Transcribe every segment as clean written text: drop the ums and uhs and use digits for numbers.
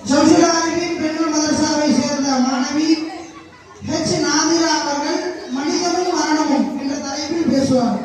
ஜம்ஷுல்லாஹின் பெண்கள் மதரசாவை சேர்ந்த மாணவி ஹெச் நாதிரா அவர்கள் மனிதனும் மரணமும் என்ற தலைப்பில் பேசுவார்.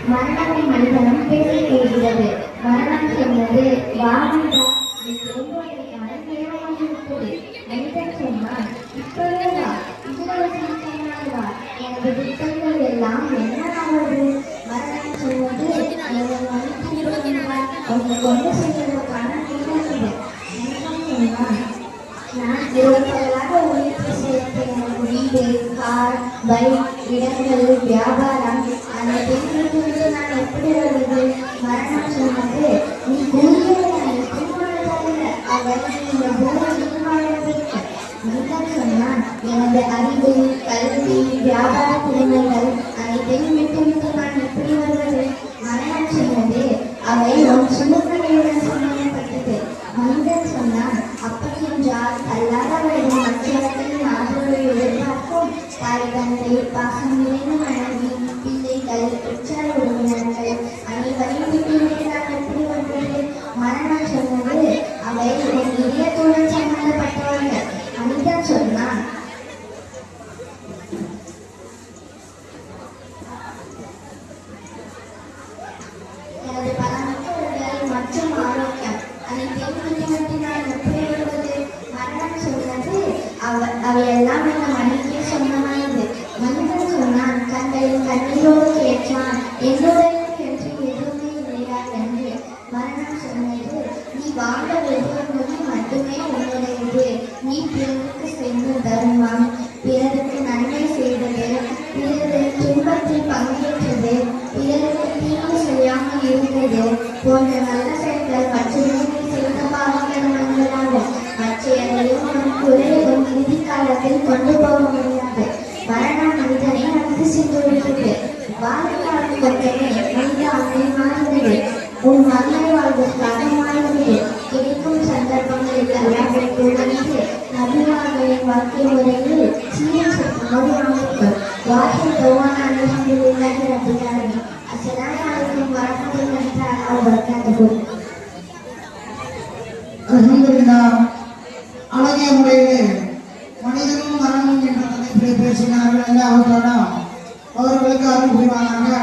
மரணம் மனிதனும் பேசுகிறது. மரணம் சொன்னது வாங்கிட்டா மனிதன் சொன்னான், இப்பவேவா எனது புத்தகங்கள் எல்லாம் என்ன ஆவது? மரணம் சொன்னது அவங்க கொண்டு செல்வதற்கான நேரம். சொன்னான், நான் இருபதாக உழைப்பு சேர்த்த எனது வீடு, கார், பைக், இடங்கள், வியாபாரம், அந்த பெண்களுக்கு நான் எப்படி வருவது? மரணம் சொன்னது, நீ கூறியதை நான் திருமணம் அவர் இந்த பூமி வாழ்வதற்கு. மனிதன் சொன்னான், எனது அறிவு, கல்வி, வியாபார திறமைகள் அனைத்தையும் விட்டுவிட்டு நான் எப்படி வருவது? மரணம் சொன்னது, அவை உன் சுமக்கலையுடன் சம்பந்தப்பட்டது. மனிதன் சொன்னான், அப்படி என்றால் அல்லாதவரிடம் மற்றவர்களின் ஆதரவை எதிர்பார்க்கும் தாய், தந்தை, பாசம் நிறைந்த மனைவி, பிள்ளைகள், உற்றார் உறவினர்கள் அனைவரையும் விட்டுவிட்டு நான் எப்படி வருவது? மரணம் சொன்னது, அவை உன் இதயத்துடன் சம்பந்தப்பட்டவர்கள். மனிதன் சொன்னான், எனது பலமற்ற உடல் மற்றும் ஆரோக்கியம் அனைத்தையும் விட்டுவிட்டு நான் எப்படி வருவது? மரணம் சொன்னது, அவையெல்லாம் என் மனைவியை சொந்தமானது. மனிதன் சொன்னான், கண்களின் கண்ணீரோடு கேட்டான், என்னுடைய என்று எதுவுமே இல்லையா என்று. மரணம் சொன்னது, நீ வாங்க விரும்புவது மட்டுமே உன்னுடையது. நீ பிறருக்கு செய்த தர்மம், பிறருக்கு நன்மை செய்தது, பிறகு துன்பத்தில் பங்கேற்றது, பிறருக்கு தீங்கு செய்யாமல் இருந்தது போன்ற நல்ல செயல்கள் மட்டுமே நீ செய்த பாவங்கள் மனிதனாகும். மற்ற எதையும் நம் குறையும் இறுதி காலத்தில் கொண்டு போக முடியாது. மரணம் மனிதனை அழைத்து சென்றுவிட்டது. வாழ்க்கையாளர் கொண்டே மனித அன்னை மாறினது. உன் மரணை வாழ்வதற்காக மாறினது. கிடைக்கும் சந்தர்ப்பங்களில் எல்லாவற்றை உணர்ந்து நபிமார்களின் வாழ்க்கை முறையில் சீரம் செய்யும்போது அமைப்பு வாழ்க்கை தோவான அனுபவங்களில்லாத ரபிகாரணி. அஸ்ஸலாமு அலைக்கும் வரஹ்மத்துல்லாஹி தஆலா வ பரகாத்துஹு. அல்ஹம்துலில்லாஹ். அழகிய முறையிலே மனிதனும் மரணமும் என்ற தலைப்பிலே பேசினார்கள். அல்லாஹ் தஆலா அவர்களுக்கு அருள் புரிவானாக.